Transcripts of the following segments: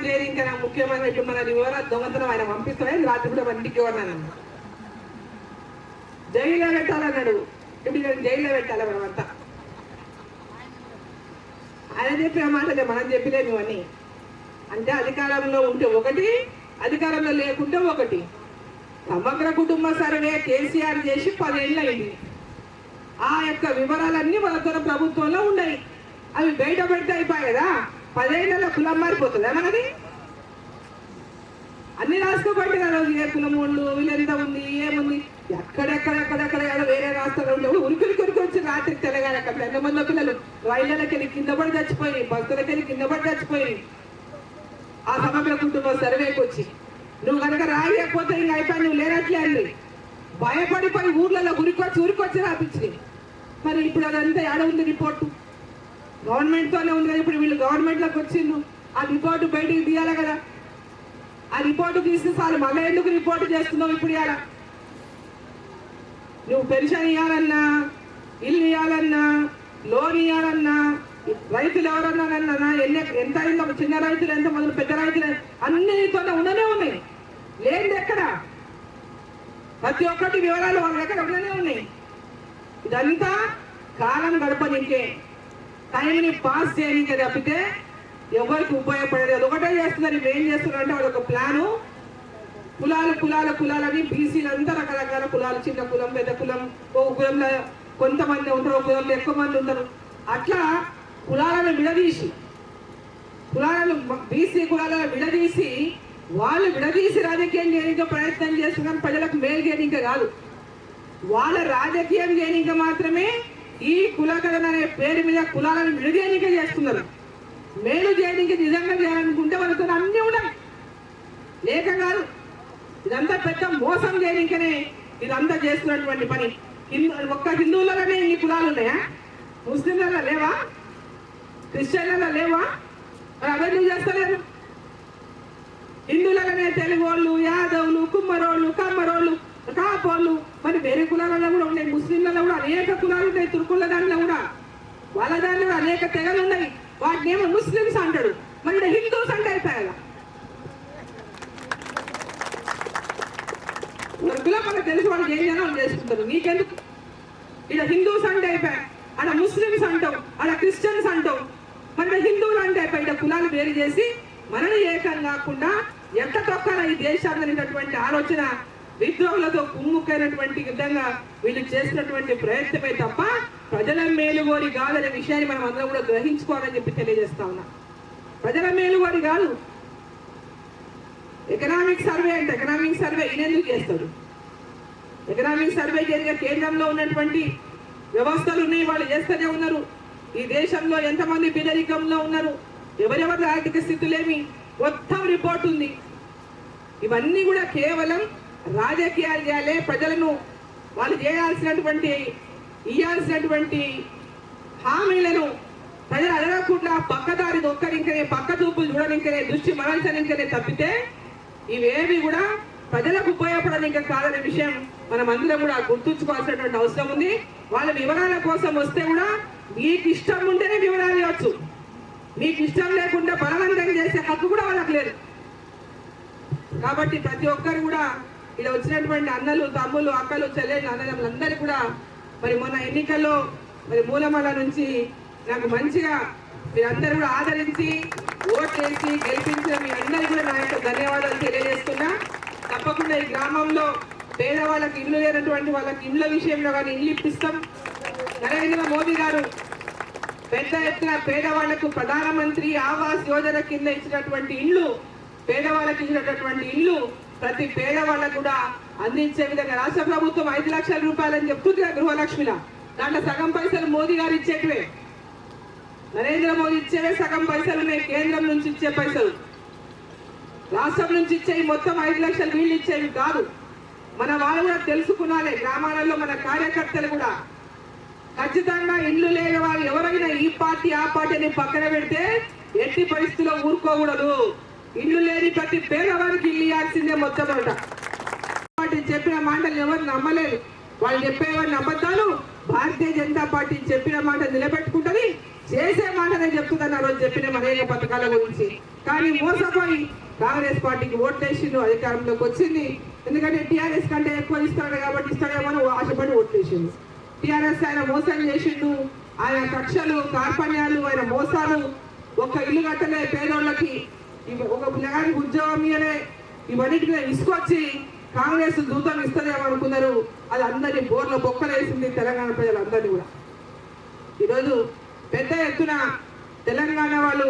చేయరు ఇంకా ముఖ్యమైన ఇట్లా మన వివరాలు దొంగతనం ఆయన పంపిస్తామని రాత్రి కూడా వంటికి ఇవ్వన్నాను. జైల్లో పెట్టాలన్నాడు. ఇప్పుడు నేను జైల్లో పెట్టాలి మనమంతా. ఆయన చెప్పిన మాటలే మనం చెప్పలేము అని. అంటే అధికారంలో ఉంటే ఒకటి, అధికారంలో లేకుంటే ఒకటి. సమగ్ర కుటుంబ సర్వే కేసీఆర్ చేసి 10 ఏళ్ళు అయింది. ఆ యొక్క వివరాలన్నీ మనతో ప్రభుత్వంలో ఉన్నాయి. అవి బయట పెడితే అయిపోయాయి కదా. 10 ఏళ్ళలో కులం మారిపోతుందా మనది? అన్ని రాసుకోబట్టి రోజు ఏ కులం వాళ్ళు వీళ్ళెంత ఉంది ఏముంది ఎక్కడెక్కడెక్కడెక్కడ వేరే రాష్ట్రాలు ఉంటే ఉరికి వచ్చి రాత్రికి తెలంగాణ అక్కడ ఎంతమంది పిల్లలు రైళ్లకెళ్ళి కింద పడి చచ్చిపోయి, బస్సులకెళ్ళి కింద పడి చచ్చిపోయి ఆ సమగ్ర కుటుంబ సర్వేకి వచ్చి. నువ్వు కనుక రాయకపోతే ఇంక అయిపోయి నువ్వు లేనట్లే అండి. భయపడిపోయి ఊర్లలో ఉరికొచ్చి రాపించి. మరి ఇప్పుడు అదంతా ఏడ ఉంది రిపోర్టు? గవర్నమెంట్తోనే ఉంది కదా. ఇప్పుడు వీళ్ళు గవర్నమెంట్లోకి వచ్చిండ్రు. ఆ రిపోర్టు బయటికి తీయాలి కదా. ఆ రిపోర్టు తీస్తే చాలు. మళ్ళీ ఎందుకు రిపోర్టు చేస్తున్నావు ఇప్పుడు? ఇవాళ నువ్వు పెన్షన్ ఇవ్వాలన్నా, ఇల్లు ఇవ్వాలన్నా, లోన్ ఇవ్వాలన్నా, రైతులు ఎవరన్నా ఎంత అయిందో, చిన్న రైతులు ఎంత మొదలు పెద్ద రైతులు అన్నితోనే ఉండనే ఉన్నాయి. లేనిది ఎక్కడ? ప్రతి ఒక్కటి వివరాలు వాళ్ళ దగ్గర ఉండనే ఉన్నాయి. ఇదంతా కాలం గడపనికే, టైంని పాస్ చేయనికే తప్పితే ఎవరికి ఉపయోగపడేది. అది ఒకటే చేస్తున్నారు. ఇప్పుడు ఏం చేస్తున్నారు అంటే వాళ్ళొక ప్లాను. కులాలని బీసీలు అంతా రకరకాల కులాలు, చిన్న కులం పెద్ద కులం, ఒక కులంలో కొంతమంది ఉంటారు, ఒక కులంలో ఎక్కువ మంది ఉంటారు. అట్లా కులాలను విడదీసి, బీసీ కులాలను విడదీసి వాళ్ళు విడదీసి రాజకీయం చేయడానికి ప్రయత్నం చేస్తున్నారు. ప్రజలకు మేలు చేయడానికి కాదు, వాళ్ళ రాజకీయం చేయడానికి మాత్రమే ఈ కులగణన అనే పేరు మీద కులాలను విడదీయడానికే చేస్తున్నారు. మేలు చేయడానికి నిజంగా చేయాలనుకుంటే వాళ్ళతో అన్నీ ఉన్నాయి, లేక కాదు. ఇదంతా పెద్ద మోసం చేయడానికనే ఇదంతా చేస్తున్నటువంటి పని. ఒక్క హిందువులలోనే ఇన్ని కులాలు ఉన్నాయా? ముస్లింలలో లేవా? క్రిస్టియన్లలో లేవా? మరి అవన్నీ చేస్తలేరు. హిందువులలోనే తెలుగు వాళ్ళు, యాదవులు, కుమ్మరోళ్ళు, కమ్మరోళ్ళు, కాపోళ్ళు, మరి వేరే కులాలలో కూడా ఉన్నాయి. ముస్లింలలో కూడా అనేక కులాలు ఉన్నాయి. తుర్కుల దాంట్లో కూడా వాళ్ళ దాంట్లో అనేక తెగలు ఉన్నాయి. వాటిని ఏమో ముస్లిమ్స్ అంటాడు, మరి హిందూస్ అంటే అయిపోయాల. కులం మనకు తెలిసి వాళ్ళు ఏం జనాలు చేసుకుంటారు. నీకెందుకు? ఇక్కడ హిందూస్ అంటే అయిపోయా, అక్కడ ముస్లిమ్స్ అంటావు, అక్కడ క్రిస్టియన్స్ అంటావు, మరి హిందువులు అంటే అయిపోయి ఇక్కడ కులాలు వేరు చేసి మనని ఏకం కాకుండా ఎంత తొక్కన ఈ దేశాన్ని అనేటటువంటి ఆలోచన విద్రోహులతో కుమ్ముకైనటువంటి విధంగా వీళ్ళు చేసినటువంటి ప్రయత్నమే తప్ప ప్రజల మేలుగోరి కాదనే విషయాన్ని మనం అందరం కూడా గ్రహించుకోవాలని చెప్పి తెలియజేస్తా ఉన్నా. ప్రజల మేలుగోరి కాదు. ఎకనామిక్ సర్వే అంటే ఎకనామిక్ సర్వే ఈయనెందుకు చేస్తాడు? ఎకనామిక్ సర్వే జరిగే కేంద్రంలో ఉన్నటువంటి వ్యవస్థలు ఉన్నాయి, వాళ్ళు చేస్తూనే ఉన్నారు. ఈ దేశంలో ఎంతమంది పేదరికంలో ఉన్నారు, ఎవరెవరి ఆర్థిక స్థితులేమి, మొత్తం రిపోర్ట్ ఉంది. ఇవన్నీ కూడా కేవలం రాజకీయాలు చేయాలి, ప్రజలను వాళ్ళు చేయాల్సినటువంటి ఇవ్వాల్సినటువంటి హామీలను ప్రజలు అడగకుండా పక్కదారి దొక్కనింకనే, పక్క చూపులు చూడనింకనే, దృష్టి మరల్చనింకనే తప్పితే ఇవేవి కూడా ప్రజలకు ఉపయోగపడనిక కాదనే విషయం మనం అందరం కూడా గుర్తుంచుకోవాల్సినటువంటి అవసరం ఉంది. వాళ్ళ వివరాల కోసం వస్తే కూడా మీకు ఇష్టం ఉంటేనే వివరాలు ఇవ్వచ్చు, మీకు ఇష్టం లేకుండా బలవంతం చేసే హక్కు కూడా వాళ్ళకి లేదు. కాబట్టి ప్రతి ఒక్కరు కూడా ఇలా వచ్చినటువంటి అన్నలు, తమ్ముళ్ళు, అక్కలు, చెల్లెళ్ళు, అన్నదమ్ములందరూ కూడా మరి మొన్న ఎన్నికల్లో మరి మూలమల నుంచి నాకు మంచిగా మీరందరూ కూడా ఆదరించి ఓట్లేసి గెలిపించిన మీ అందరికీ కూడా నా యొక్క ధన్యవాదాలు తెలియజేస్తున్నా. తప్పకుండా ఈ గ్రామంలో పేదవాళ్ళకి ఇల్లు లేనటువంటి వాళ్ళకి ఇళ్ళ విషయంలో కానీ ఇల్లు ఇప్పిస్తాం. నరేంద్ర మోదీ గారు పెద్ద ఎత్తున పేదవాళ్లకు ప్రధానమంత్రి ఆవాస్ యోజన కింద ఇచ్చినటువంటి ఇల్లు, పేదవాళ్ళకి ఇచ్చినటువంటి ఇల్లు ప్రతి పేదవాళ్ళకు కూడా అందించే విధంగా రాష్ట్ర ప్రభుత్వం 5 లక్షల రూపాయలని చెప్తుంది గృహలక్ష్మిలా. దాంట్లో సగం పైసలు మోదీ గారు ఇచ్చేటివే, నరేంద్ర మోదీ ఇచ్చేవే సగం పైసలు ఉన్నాయి. కేంద్రం నుంచి ఇచ్చే పైసలు, రాష్ట్రం నుంచి ఇచ్చేవి మొత్తం 5 లక్షలు వీళ్ళు ఇచ్చేవి కాదు. మన వాళ్ళు కూడా తెలుసుకున్నాలే. గ్రామాలలో మన కార్యకర్తలు కూడా ఖచ్చితంగా ఇల్లు లేని వాళ్ళు ఎవరైనా ఈ పార్టీ ఆ పార్టీని పక్కన పెడితే ఎట్టి పరిస్థితుల్లో ఊరుకోకూడదు. ఇల్లు లేని ప్రతి పేదవారికి ఇల్లు ఇవ్వాల్సిందే మొట్టమొదట. చెప్పిన మాటలు ఎవరు నమ్మలేదు. వాళ్ళు చెప్పేవాడిని అబద్ధాలు, భారతీయ జనతా పార్టీ చెప్పిన మాట నిలబెట్టుకుంటుంది, చేసే మాటనే చెప్తుందని ఆ రోజు చెప్పిన అనేక పథకాల గురించి. కానీ మోసపోయి కాంగ్రెస్ పార్టీకి ఓట్లేసిండు, అధికారంలోకి వచ్చింది. ఎందుకంటే టీఆర్ఎస్ కంటే ఎక్కువ ఇస్తాడు కాబట్టి ఇస్తాడేమో ఆశపడి ఓట్లేసిండు. టీఆర్ఎస్ ఆయన మోసం చేసిండు, ఆయన కక్షలు కార్పణ్యాలు ఆయన మోసాలు, ఒక్క ఇల్లు కట్టలే పేదోళ్ళకి, ఒక పిల్లగానికి ఉద్యోగం ఇయ్యలే, ఇవన్నిటిని ఇసుకొచ్చి కాంగ్రెస్ దూతం ఇస్తుందేమో అనుకున్నారు. అది అందరినీ బోర్ల బొక్కలేసింది తెలంగాణ ప్రజలందరినీ కూడా. ఈరోజు పెద్ద ఎత్తున తెలంగాణ వాళ్ళు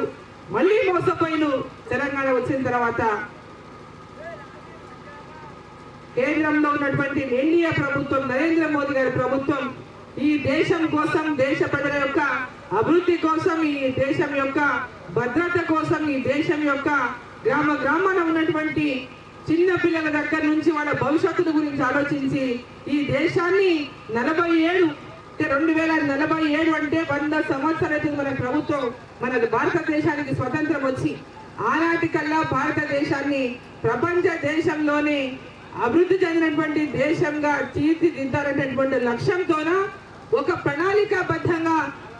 మళ్ళీ మోసపోయిన తెలంగాణ వచ్చిన తర్వాత కేంద్రంలో ఉన్నటువంటి ఎన్డీఏ ప్రభుత్వం, నరేంద్ర మోదీ గారి ప్రభుత్వం ఈ దేశం కోసం, దేశ ప్రజల యొక్క అభివృద్ధి కోసం, ఈ దేశం యొక్క భద్రత కోసం, ఈ దేశం యొక్క గ్రామ గ్రామాన ఉన్నటువంటి చిన్న పిల్లల దగ్గర నుంచి వాళ్ళ భవిష్యత్తుల గురించి ఆలోచించి ఈ దేశాన్ని 2047 అంటే 100 సంవత్సరాలు మన ప్రభుత్వం, మన భారతదేశానికి స్వతంత్రం వచ్చి ఆనాటి కల్లా భారతదేశాన్ని ప్రపంచ దేశంలోనే అభివృద్ధి చెందినటువంటి దేశంగా తీర్చిదిద్దాలనేటువంటి లక్ష్యంతోన ఒక ప్రణాళికాబద్ధంగా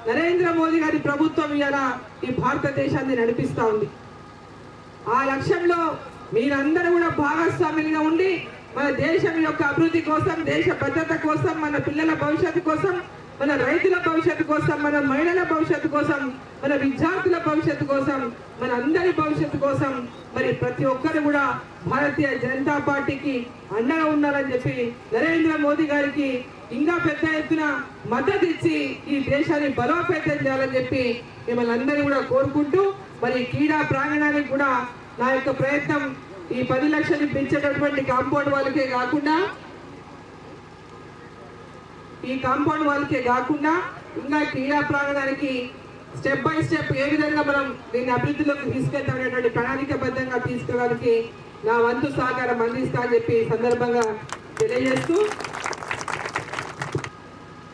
నరేంద్ర మోదీ గారి ప్రభుత్వం ఇలా ఈ భారతదేశాన్ని నడిపిస్తూ ఉంది. ఆ లక్ష్యంలో మీరందరూ కూడా భాగస్వాములుగా ఉండి మన దేశం యొక్క అభివృద్ధి కోసం, దేశ భద్రత కోసం, మన పిల్లల భవిష్యత్తు కోసం, మన రైతుల భవిష్యత్తు కోసం, మన మహిళల భవిష్యత్తు కోసం, మన విద్యార్థుల భవిష్యత్తు కోసం, మన అందరి భవిష్యత్తు కోసం మరి ప్రతి ఒక్కరు కూడా భారతీయ జనతా పార్టీకి అండగా ఉండాలని చెప్పి నరేంద్ర మోదీ గారికి ఇంకా పెద్ద ఎత్తున మద్దతు ఇచ్చి ఈ దేశాన్ని బలోపేతం చేయాలని చెప్పి మిమ్మల్ని అందరినీ కూడా కోరుకుంటూ మరి క్రీడా ప్రాంగణానికి కూడా నా యొక్క ప్రయత్నం ఈ 10 లక్షలు పెంచేటటువంటి కాంపౌండ్ వాళ్ళకే కాకుండా ఇంకా క్రీడా ప్రాంగణానికి స్టెప్ బై స్టెప్ ఏ విధంగా మనం దీన్ని అభివృద్ధిలోకి తీసుకెళ్తామనేటువంటి ప్రణాళికబద్ధంగా తీసుకెళ్ళడానికి నా వంతు సహకారం అందిస్తా అని చెప్పి సందర్భంగా తెలియజేస్తూ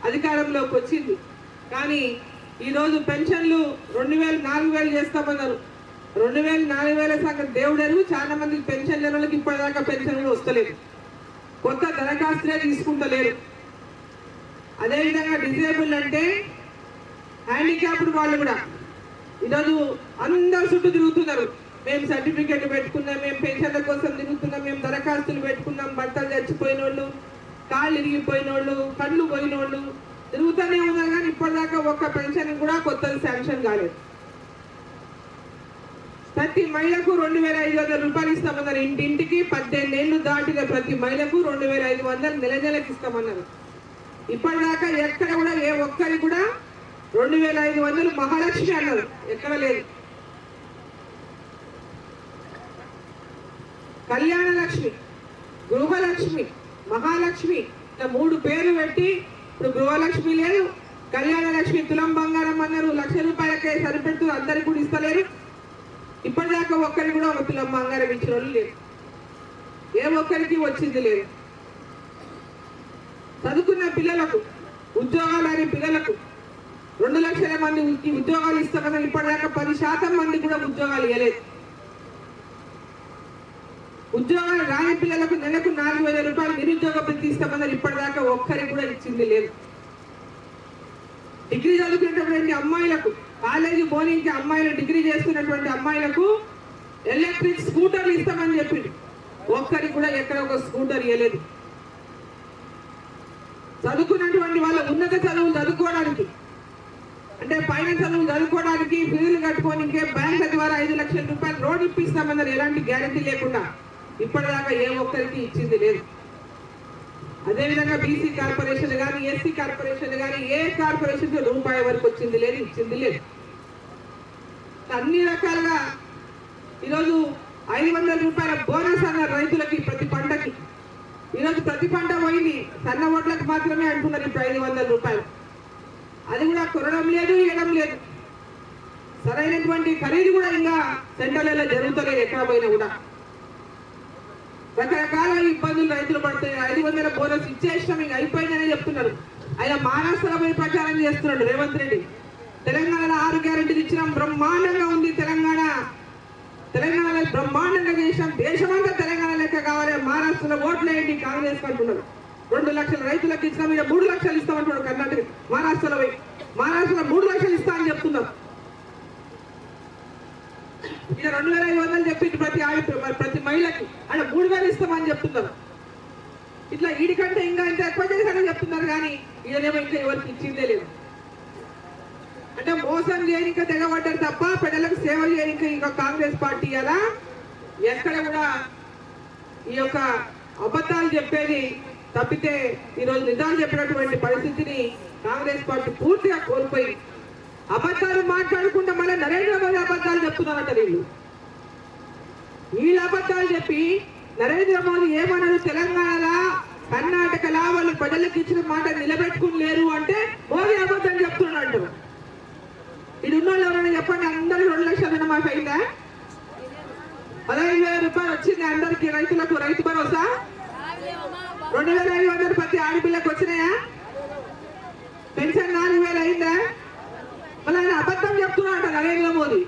అధికారంలోకి వచ్చింది. కానీ ఈరోజు పెన్షన్లు 2000-4000 చేస్తామన్నారు. 2000-4000 సంగతి దేవుడరు. చాలా మందికి పెన్షన్ లేని వాళ్ళకి ఇప్పటిదాకా పెన్షన్లు వస్తలేదు, కొత్త దరఖాస్తులే తీసుకుంటలేరు. అదేవిధంగా డిజేబుల్ అంటే హ్యాండిక్యాప్డ్ వాళ్ళు కూడా ఈరోజు అందరు చుట్టూ తిరుగుతున్నారు. మేము సర్టిఫికెట్లు పెట్టుకున్నాం, మేము పెన్షన్ల కోసం తిరుగుతున్నాం, మేము దరఖాస్తులు పెట్టుకున్నాం, భర్తలు చచ్చిపోయిన వాళ్ళు, కాళ్ళు ఇరిగిపోయిన వాళ్ళు, కళ్ళు పోయిన వాళ్ళు తిరుగుతూనే ఉన్నారు. కానీ ఇప్పటిదాకా ఒక్క పెన్షన్ కూడా కొత్తది శాంక్షన్ కాలేదు. ప్రతి మహిళకు 2500 రూపాయలు ఇస్తామన్నారు. ఇంటింటికి 18 ఏళ్ళు దాటిన ప్రతి మహిళకు 2500 నెలకి ఇస్తామన్నారు. ఇప్పటిదాకా ఎక్కడ కూడా ఏ ఒక్కరి కూడా 2500 మహాలక్ష్మి అన్నారు, ఎక్కడ లేదు. కళ్యాణ లక్ష్మి, గృహలక్ష్మి, మహాలక్ష్మి ఇలా 3 పేర్లు పెట్టి ఇప్పుడు గృహలక్ష్మి లేదు, కళ్యాణ లక్ష్మి తులం బంగారం అన్నారు. 1,00,000 రూపాయలకే సరిపెడుతూ అందరికి కూడా ఇస్తలేరు. ఇప్పటిదాకా ఒక్కరికి కూడా 1 తులం బంగారం ఇచ్చిన వాళ్ళు లేదు, ఏ ఒక్కరికి వచ్చింది లేదు. చదువుకున్న పిల్లలకు ఉద్యోగాలని పిల్లలకు 2 లక్షల మంది ఉద్యోగాలు ఇస్తామని ఇప్పటిదాకా 10% మంది కూడా ఉద్యోగాలు ఇవ్వలేదు. ఉద్యోగాలు రాని పిల్లలకు నెలకు 4,000 రూపాయలు నిరుద్యోగ వృత్తి ఇస్తామన్నారు. ఇప్పటిదాకా ఒక్కరికి కూడా ఇచ్చింది లేదు. డిగ్రీ చదువుకున్నటువంటి అమ్మాయిలకు, కాలేజీ పోనీకి అమ్మాయిలు డిగ్రీ చేస్తున్నటువంటి అమ్మాయిలకు ఎలక్ట్రిక్ స్కూటర్లు ఇస్తామని చెప్పింది. ఒక్కరికి కూడా ఎక్కడ ఒక స్కూటర్ ఇవ్వలేదు. చదువుకున్నటువంటి వాళ్ళ ఉన్నత చదువులు చదువుకోవడానికి అంటే పైన చదువులు చదువుకోవడానికి ఫీజులు కట్టుకోనికే బ్యాంకుల ద్వారా 5 లక్షల రూపాయలు రోడ్ ఇప్పిస్తామన్నారు. ఎలాంటి గ్యారంటీ లేకుండా ఇప్పటిదాకా ఏ ఒక్కరికి ఇచ్చింది లేదు. అదేవిధంగా బీసీ కార్పొరేషన్ కానీ, ఎస్సీ కార్పొరేషన్ కానీ ఏ కార్పొరేషన్ రూపాయి వరకు వచ్చింది లేదు, ఇచ్చింది లేదు. అన్ని రకాలుగా ఈరోజు 500 రూపాయల బోనస్ అన్నారు రైతులకి ప్రతి పంటకి. ఈరోజు ప్రతి పంట పోయింది, సన్న ఓట్లకు మాత్రమే అంటున్నారు ఇప్పుడు 500 రూపాయలు. అది కూడా కొనడం లేదు, ఇవ్వడం లేదు. సరైనటువంటి ఖరీదు కూడా ఇంకా సెంటర్లలో జరుగుతలేదు. ఎక్కడ పోయినా కూడా రకరకాల ఇబ్బందులు రైతులు పడుతున్నాయి. 500 బోనస్ ఇచ్చేసినాం, ఇంకా అయిపోయిందనే చెప్తున్నారు. ఆయన మహారాష్ట్రలో పోయి ప్రచారం చేస్తున్నాడు రేవంత్ రెడ్డి. తెలంగాణలో 6 గ్యారెంటీలు ఇచ్చినాం, బ్రహ్మాండంగా ఉంది తెలంగాణలో బ్రహ్మాండంగా చేసినాం, దేశమంతా తెలంగాణ లెక్క కావాలి, మహారాష్ట్రలో ఓట్లు వేయండి కాంగ్రెస్ అంటున్నారు. 2 లక్షల రైతులకు ఇచ్చినా మీద 3 లక్షలు ఇస్తామంటున్నాడు కర్ణాటక మహారాష్ట్రలో 3 లక్షలు ఇస్తా అని చెప్తున్నారు. ఇక 2500 చెప్పింది ప్రతి మహిళకి అంటే 3000 ఇస్తామని చెప్తున్నారు. ఇట్లా వీడికంటే ఇంకా ఇంత ఎక్కువ చేశారని చెప్తున్నారు కానీ ఈయనేమో ఇంకా ఎవరికి ఇచ్చిందే లేదు. అంటే మోసం చేయనిక తెగబడ్డారు తప్ప ప్రజలకు సేవ చేయనిక ఇంకా కాంగ్రెస్ పార్టీ అలా ఎక్కడ కూడా ఈ యొక్క అబద్ధాలు చెప్పేది తప్పితే ఈరోజు నిజాలు చెప్పినటువంటి పరిస్థితిని కాంగ్రెస్ పార్టీ పూర్తిగా కోల్పోయి అబద్ధాలు మాట్లాడుకుంటే మళ్ళీ నరేంద్ర మోదీ అబద్ధాలు చెప్తున్నారంట. వీళ్ళు అబద్ధాలు చెప్పి నరేంద్ర మోదీ ఏమన్నారు, తెలంగాణలో కర్ణాటకలా వాళ్ళు ప్రజలకు ఇచ్చిన మాట నిలబెట్టుకుని లేరు అంటే మోదీ అబద్ధం చెప్తున్నాడు. ఇది ఉన్న వాళ్ళు ఎవరైనా చెప్పండి, అందరికి 2 లక్షల రుణమాఫీ అయిందా? 15,000 రూపాయలు వచ్చింది అందరికి రైతులకు రైతు భరోసా? 2,500 ప్రతి ఆడపిల్లకు వచ్చినాయా? పెన్షన్ 4,000 అయిందా? మళ్ళీ ఆయన అబద్ధం చెప్తున్నాడు నరేంద్ర మోదీ.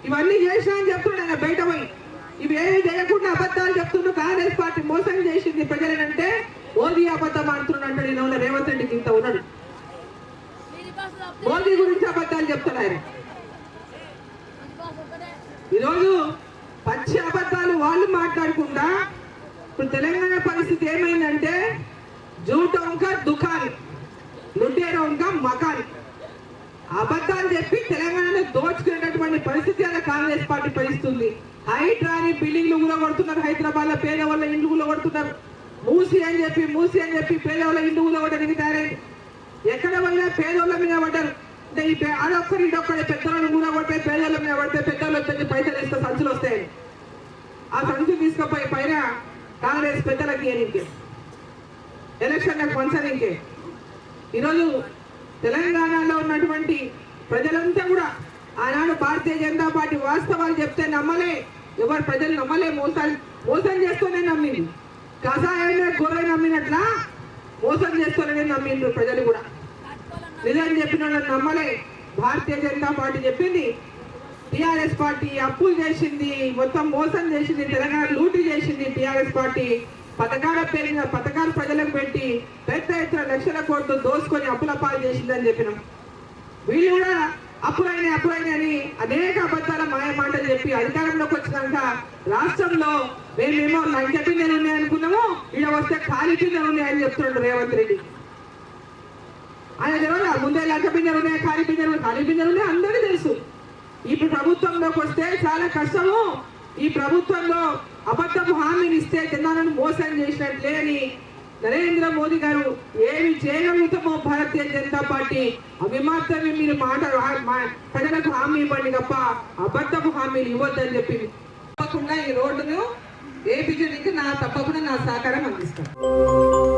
ఇవన్నీ చేసినా అని చెప్తున్నాడు ఆయన బయట పోయి. ఇవి ఏమి చేయకుండా అబద్ధాలు చెప్తున్నాడు. కాంగ్రెస్ పార్టీ మోసం చేసింది ప్రజలనంటే మోదీ అబద్ధం ఆడుతున్నాడు. నేను రేవంత్ రెడ్డికి ఇంత ఉన్నాడు, మోదీ గురించి అబద్ధాలు చెప్తాడు ఆయన. ఈరోజు పచ్చి అబద్ధాలు వాళ్ళు మాట్లాడకుండా ఇప్పుడు తెలంగాణ పరిస్థితి ఏమైందంటే జూటంక దుకాన్ లుటేరంక మకాన్ అబద్ధాలు చెప్పి తెలంగాణలో దోచుకునేటటువంటి పరిస్థితి అలా కాంగ్రెస్ పార్టీ పరిస్థితుంది. హైడ్రాని బిల్డింగ్లు కూడా కొడుతున్నారు, హైదరాబాద్ లో పేదవాళ్ళ ఇండ్లు కూడా కొడుతున్నారు. మూసి అని చెప్పి పేదవాళ్ళ ఇండ్లు కూడా కొట్టడానికి తయారైంది. ఎక్కడ పోయినా పేదోళ్ళ మీద పడ్డారు. అంటే ఈ ఆడొక్కరు ఇడొక్కడే పెద్దవాళ్ళు కూడా కొట్టే పేదోళ్ళ మీద పడితే పెద్దవాళ్ళు వచ్చి పైసలు ఇస్తే సంచులు వస్తాయని ఆ సంచులు తీసుకుపోయి పైన కాంగ్రెస్ పెద్దలకి ఏనికే ఎలక్షన్లకు పంచనీకే. ఈరోజు తెలంగాణలో ఉన్నటువంటి ప్రజలంతా కూడా ఆనాడు భారతీయ జనతా పార్టీ వాస్తవాలు చెప్తే నమ్మలే, ఎవరు ప్రజలు నమ్మలే. మోసం చేస్తూనే నమ్మింది. కషాయాన్ని గొర్రె నమ్మినట్లా మోసం చేస్తూనే నమ్మిండ్రు ప్రజలు కూడా. నిజం చెప్పిన వాళ్ళని నమ్మలే. భారతీయ జనతా పార్టీ చెప్పింది, టిఆర్ఎస్ పార్టీ అప్పులు చేసింది, మొత్తం మోసం చేసింది, తెలంగాణ లూటీ చేసింది. టిఆర్ఎస్ పార్టీ పథకాల పేరు మీద పథకాలు ప్రజలకు పెట్టి పెద్ద ఎత్తున లక్షల కోట్లు దోసుకొని అప్పుల పాలు చేసిందని చెప్పినాం. వీళ్ళు కూడా అప్పులైనా అని అనేక అబద్ధాల మాయ మాటలు చెప్పి అధికారంలోకి వచ్చినాక రాష్ట్రంలో మేమేమో లంచ పిందెలు ఉన్నాయనుకున్నాము, ఈడ వస్తే ఖాళీ పిందెలు ఉన్నాయని చెప్తున్నాడు రేవంత్ రెడ్డి. ఆయన తెలియదు ముందే లంచ పిందెలు ఉన్నాయి, ఖాళీ పిందెలు ఉన్నాయి అందరికీ తెలుసు. ఇప్పుడు ప్రభుత్వంలోకి వస్తే చాలా కష్టము. ఈ ప్రభుత్వంలో అబద్ధపు హామీని ఇస్తే జనాలను మోసం చేసినట్లే అని నరేంద్ర మోదీ గారు ఏమి చేయగలుగుతామో భారతీయ జనతా పార్టీ అవి మాత్రమే మీరు ప్రజలకు హామీ ఇవ్వండి తప్ప అబద్ధపు హామీలు ఇవ్వద్దని చెప్పింది. తప్పకుండా ఈ రోడ్డును వేయించడానికి తప్పకుండా నా సహకారం అందిస్తాను.